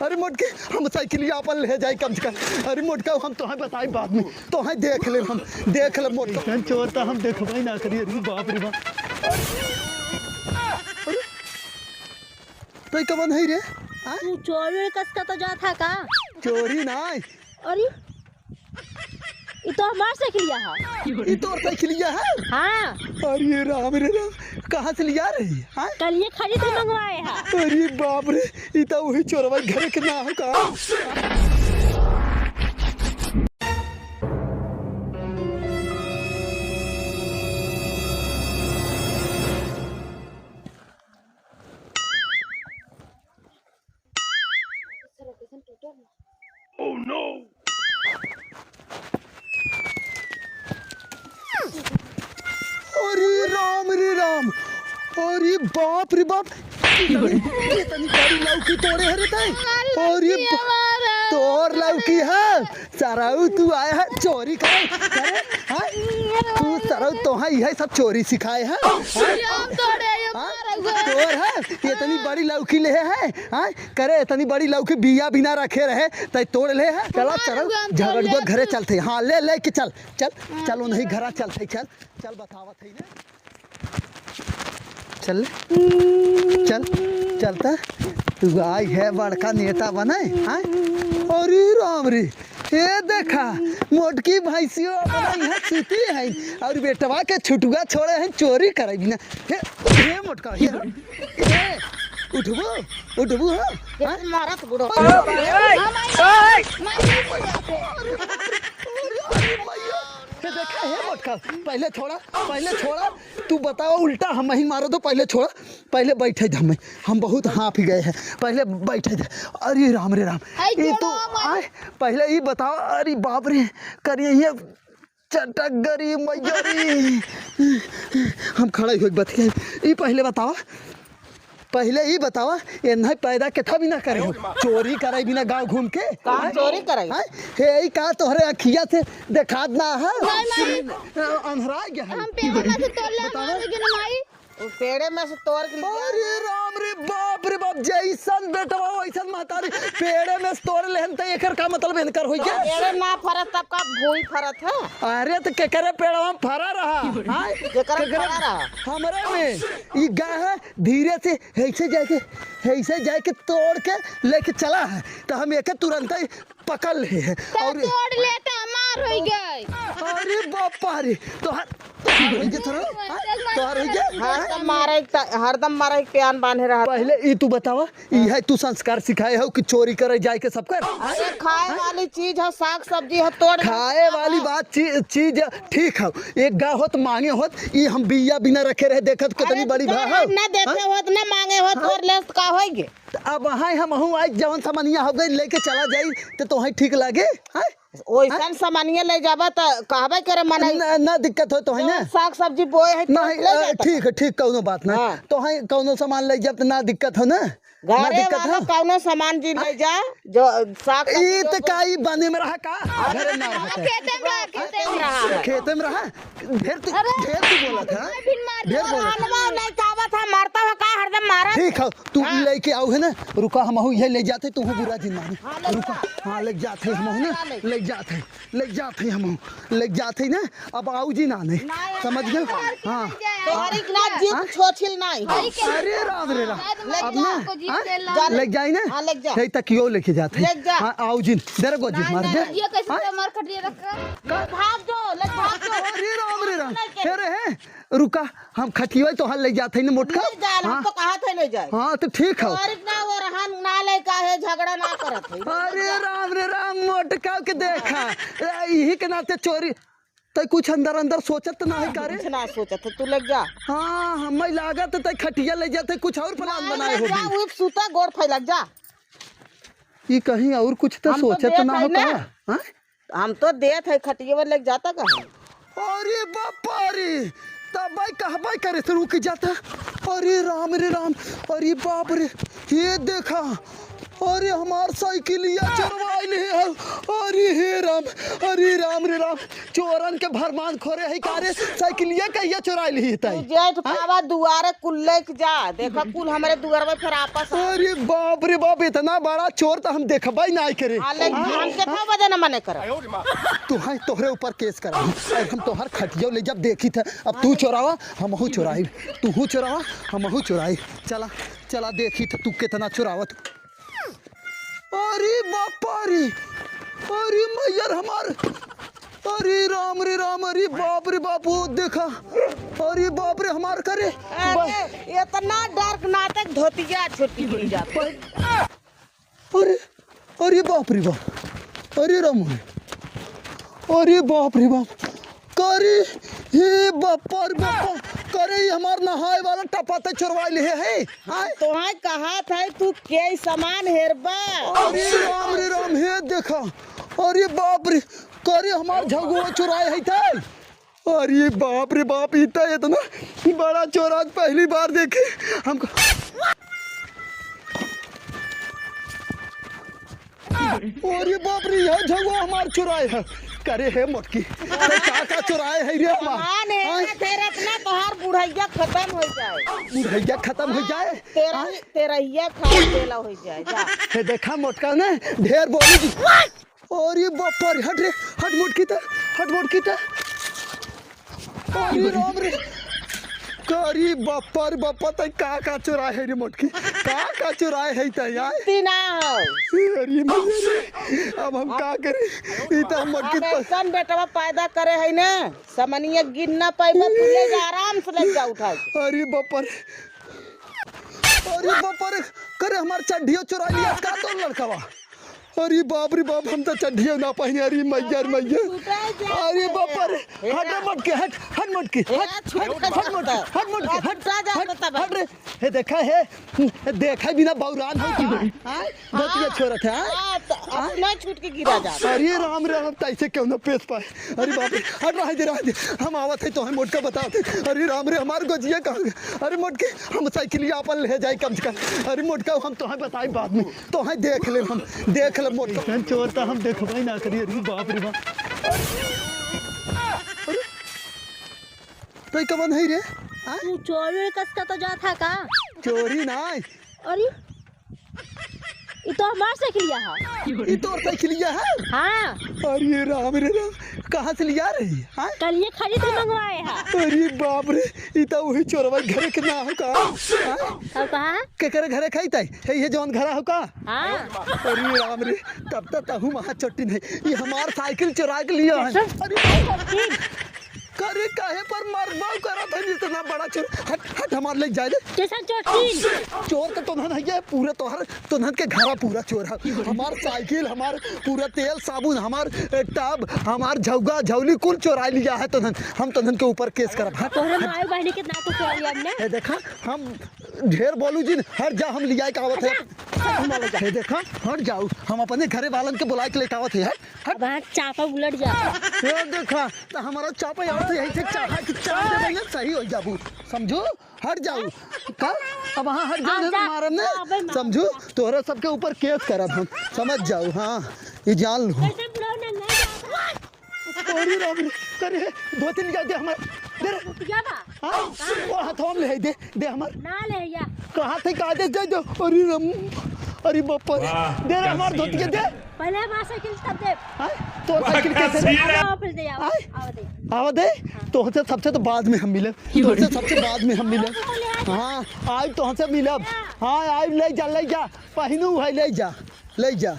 अरे मोटके हम साइकिलिया अपन ले जाए कम से कम। अरे मोटका हम तुम्हें बताए बाद में, तुम्हें देख ले, हम देख ले मोटका चोर तो हम देखबे ना करिए। अरे बाप रे बाप, तो कवन है रे? तू चोरी कसका तो जा था का? चोरी ना। अरे ये तो हमार साइकिलिया है। ये तो साइकिलिया है? हाँ। अरे राम रे राम, कहाँ से लिया रही है? कल ये खरीद मंगवाए हैं। अरे बाप रे, ये तो वही चोरवा घर के ना हो का। Oh no! अरे राम रे राम, अरे बाप रे बाप, इतनी बड़ी लौकी तोड़े है रे तय। अरे तोड़ लौकी है सराऊ, तू आया है चोरी करे तू सराऊ, तो यही सब चोरी सिखाए हैं। तोड़ है इतनी बड़ी लौकी ले है करे, इतनी बड़ी लौकी बिया बिना रखे रहे तय तोड़ ले है। चलो सराऊ झगड़ुआ घरे चलते। हाँ ले ले के चल चल चलो, नहीं घरा चलते, चल चल बतावत है ना, चल चल चलता। तू आई है बड़का नेता बने। अरे राम रे, ये देखा मोटकी भैंसियों अपना यहाँ सूती है और बेटवा के छुटुआ छोड़े हैं चोरी करे बिना। हे मोटका हे उठबो उठबो हाँ मारत बुढ़ो। देखा है मोटका, पहले छोड़ा तू बताओ, उल्टा हम ही मारो तो पहले छोड़ा, पहले बैठे थे हम बहुत हाँफ गए हैं, पहले बैठे थे। अरे राम रे राम, ये तो आए पहले ये बताओ। अरे बाप रे करिए ये चटक गरी मजरी, हम खड़े हुए बतिए। ये पहले ही बतावा, ये नहीं पैदा केथा भी ना करे हो, चोरी करे बिना गांव घूम के। चोरी करे हे का तोहरे अखिया से देखात ना है, अंधरा गया है। हम पेड़ में से तोड़ ले माई, पेड़े में से तोड़ के। अरे राम रे बाप रे बाप, जैसन बेटवा वैसन महतारी, पेड़े में से तोड़ लेहन त एकर का मतलब इनकर होई के? पेड़े ना फरत तब का भूई फरत है। अरे तो केकरे पेड़वा में फरा रहा हां, केकरे फरा रहा हमरे में। ई गाय है धीरे से ऐसे जाके तोड़ के लेके चला है, तो हम एक तुरंत ही पकड़ ले है और तोड़ लेते हमार हो गए। अरे बापा रे, तो हरदम मारे प्यान बांधे रहा। पहले ई तू बतावा, ई है तू संस्कार सिखाए हो कि चोरी करे जाए के सब कर? अरे खाए वाली चीज है, साग सब्जी है, तोड़ खाए वाली बात चीज ठीक है। एक गाय होत मांगे होत, ई हम बिया बिना रखे रहे देखत कितनी बड़ी भा है ना देखे होत ना मांगे होत और लेस का होगे। अब वहाँ हम हूँ आज जवन सामानिया हो गई लेके चला जाई तो तुम्हें ठीक लगे? ओइसन सामानिया ले जाबा त कहबे करे मनाई ना दिक्कत हो तो है ना, साग सब्जी बोए है नहीं ठीक है, ठीक कौनो बात ना। तो है कौनो सामान ले जब ना दिक्कत हो ना, ना दिक्कत हो कौनो सामान जी ले जा जो साग ई त काई बने में रहा का घरे ना रहा, खेते में रहा खेते में रहा। ढेर तू बोला था, ढेर बोला नहीं चावा था, मारता है का हरदम मारा। ठीक है तू लेके आओ है ना, रुका हम ये ले जाते, तू बुरा दिन मानी रुका। हाँ ले जाते हम ना, ले जाते हम ले जाते ना। अब आओ जी ना नहीं समझ गए? हाँ तोहरी ना जीत छोछिल नहीं। अरे राम रे राम, अब ना ले जाए ना, हां ले जा सही तक क्यों लेके जाते? हां आओ जी, देर को जी मार दे। ये कैसे मार खटिए रखा, भाग जो ले भाग जो। अरे राम रे राम, अरे है रुका, हम खटियो तो हल ले जाते ना मोटका। हां तो कहा थे ले जाए। हां तो ठीक है, और इतना वो रहन ना ले का है, झगड़ा ना करत है। अरे राम रे राम, मोटका के देखा यही के नाते चोरी तय कुछ अंदर सोचत ना है कारे? कुछ ना सोचत तू लग जा। हां हमें लागत तय खटिया ले जाते, कुछ और प्लान बनाए हो। जा वो सूता गोड़ फैलक जा, ये कहीं और कुछ तो सोचत ना हो का? हां हम तो देत है खटिया लग जाता का। अरे बापा रे, तब भाई कहबाई करे से रुक जाता। अरे राम रे राम, अरे बाप रे, ये देखा अरे हमार साइकिलिया चोरवाइल है। अरे हे राम, अरे राम रे राम, चोरन के भरमान खोरे है कारे साइकिलिया कहिया चोराइल ही तू तई। जे तो पावा दुआरे कुल्ले के जा देखा कुल हमारे दुआर में फिर आपस अरे बाप रे बाप, इतना बड़ा चोर तो हम देखबा ही नहीं करे। हाले हम कितना बजे न मने कर तू है तोहरे ऊपर केस करा, हम तोहर खटियो ले जब देखी था। अब तू चोरावा हमहू चोराई, तू चोरावा हमहू चोराई। चला चला देखी था तू कितना चुरावत। अरे बापा रे, अरे मैयर हमार, अरे राम रे राम, अरे बाप रे बाप, वो देखा, अरे बाप रे हमार करे। अरे इतना डार्क नाटक धोतिया छोटी गिर जाता अरे अरे बाप रे बाप, अरे राम, अरे बाप रे बाप, करे हे बापा रे बापा, करे हमार नहाए वाला टपाते चोरवाइल है। तो है कहा था तू के सामान हेरबा। अरे राम रे राम, हे देखा, अरे बाप रे, करे हमार झगुआ चुराए है थे। अरे बाप रे बाप, इतना इतना बड़ा चोर आज पहली बार देखे हमको। अरे बाप रे, यह झगुआ हमार चुराए है। करे है मोटकी, अरे का चुराए है रे हमार। मान है तेरा अपना तोहार बुढ़ैया खत्म हो जाए, बुढ़ैया खत्म हो जाए, तेरहिया खा देला हो जाए जा। हे देखा मोटका ने ढेर बोली दी। अरे बापा रे, हट रे, हट मोटकी त, हट मोटकी त। अरे राम रे, अरे बापा रे बापा, तई का चुराए है रे मोटकी, का चुराए है तई यार। तीना हो अरे मजे, अब हम का करे, ई त हम मोटकी अबे सन बेटवा पैदा करे है ना, समनिया गिनना पाइबा तू ले जा आराम से ले जा उठा के। अरे बापा रे, अरे बापा रे, करे हमार चड्ढियो चुरा लिया का तो लड़कावा। अरे बाप रे बाप, हम तो चड्ढियो ना पहने। अरे मैयर मैयर, अरे बापा रे, हट रे मटके, हट हट मटके, हट हट मटके, हट मटके, हट रे। हे देखा है, देखा बिना बौरान हो कि हां दतिया छोरत है। अपना छूट के गिरा जा। अरे राम रे राम, तैसे क्यों ना पेश पाए। अरे बाप रे, हट रह दे, हम आवत है तो हम मोटका बताते। अरे राम रे, हमार गोजिया कहां गए। अरे मोटके, हम साइकिलिया अपन ले जाए कम से कम। अरे मोटका, हम तो बताई बाद में, तो है देख ले, हम देख ले मोटका चोर तो हम देखबा ही ना करिए। अरे बाप रे बाप, अरे तो कवन है रे। तू चोरी कसका तो जा था का। चोरी ना, अरे ये तो हमार साइकिलिया है। ये तो साइकिलिया है। हाँ, अरे राम रे राम, कहाँ से लिया रही है। कल ये खरीद के मंगवाए हैं। अरे बाप रे, ये तो वही चोरवा घरे के ना हो का। अब कहा के करे घरे खाई ताई है, ये जौन घरा हो का। हाँ, अरे राम रे, तब तक हूँ वहाँ चोटी नहीं, ये हमार साइकिल चुरा के लिया है। अरे करे काहे पर मरबाव करा था, इतना बड़ा चोर। हट हट, हमार ले जाए दे। जैसा चोटी चोर का तोहन है, पूरा तोहर तोहन के घरा पूरा चोर है। हमार साइकिल, हमार पूरा तेल साबुन, हमार टब, हमार झौगा झौली कुल चोरा लिया है तोहन। हम तोहन के ऊपर केस करब। हट तोहरे माई बहनी कितना तो चोर लिया हमने। हे देखा, हम ढेर बोलू जी, हट जा, हम लिया के आवत है। हे देखा, हट जाओ, हम अपने घरे वालन के बुलाए के लेके आवत है। अब हाँ चापा उलट जा। ये देखा, तो हमारा चापा आवत है, यही से चाहा कि चाह दे देंगे, सही हो जाबू। समझो, हट जाओ का, अब हाँ हट जाओ, मारब ने, समझो तोहरा सबके ऊपर केस करब हम, समझ जाओ। हाँ, ये जान लो। कैसे बुलाओ ना नहीं जा। अरे राम रे, करे दो तीन जा दे हमार, दे रे। क्या बा? हाँ, वो हाथों में ले दे, दे हमार। ना ले या। कहाँ थे काजे दे दो। अरे राम, अरे बापा रे, दे रे हमार धोतिया दे। पहले हमारा साइकिल तब दे। हाँ, तो साइकिल कैसे दे। आओ फिर दे, आओ आओ दे। आवा दे, तो हमसे सबसे तो बाद में हम मिले, तो सबसे बाद में हम मिले। हाँ, आज तो हमसे मिलब। हाँ, आज ले जा, ले जा, पहनू है, ले जा, ले जा।